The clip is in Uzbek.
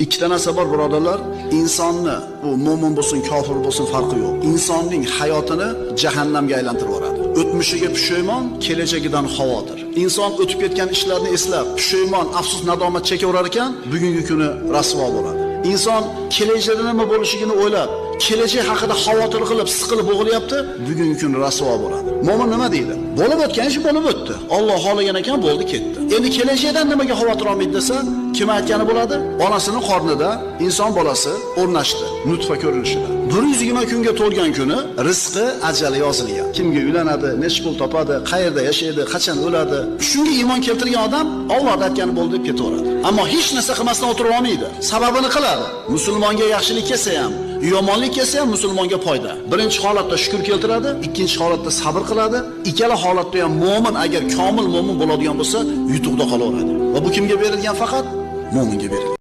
Ikkita narsa bor birodarlar, insonni bu mo'min bo'lsin, kofir bo'lsin farqi yo'q. Insonning hayotini jahannamga aylantirib yuboradi. O'tmishiga pushaymon, kelajagidan xavotir. Inson o'tib ketgan ishlarni eslab, pushaymon, afsus, nadomat chekaverar ekan, bugungi kuni rasvo bo'ladi. Inson kelajagida nima bo'lishini o'ylab, kelajak haqida xavotir qilib, siqilib bo'g'ilyapti, bugungi kuni rasvo bo'ladi. Mo'min nima deydi? Bo'lib o'tgan ish bo'lib o'tdi. Alloh xohlagan ekan, bo'ldi, ketdi. Endi kelajakdan nimaga xavotir olmaydi desa, kim aytgani bo'ladi? Onasining qornida inson bolasi o'rnashdi, nutfa ko'rinishida. 120 kunga to'lgan kuni rizqi, ajali yozilgan. Kimga uylanadi, necha pul topadi, qayerda yashaydi, qachon o'ladi. Shunga iymon keltirgan odam Alloh aytgani bo'ldi deb ketaveradi. Ammo hech narsa qilmasdan o'tira olmaydi. Sababini qiladi. Musulmonga yaxshilik kelsa ham, yomonlik kelsa ham musulmonga foyda. Birinchi holatda shukr keltiradi, ikkinchi holatda sabr qiladi. Ikkala holatda ham mo'min agar komil mo'min bo'ladigan bo'lsa, yutuqda qolaveradi. Va bu kimga berilgan? Faqat mo'minga berilgan.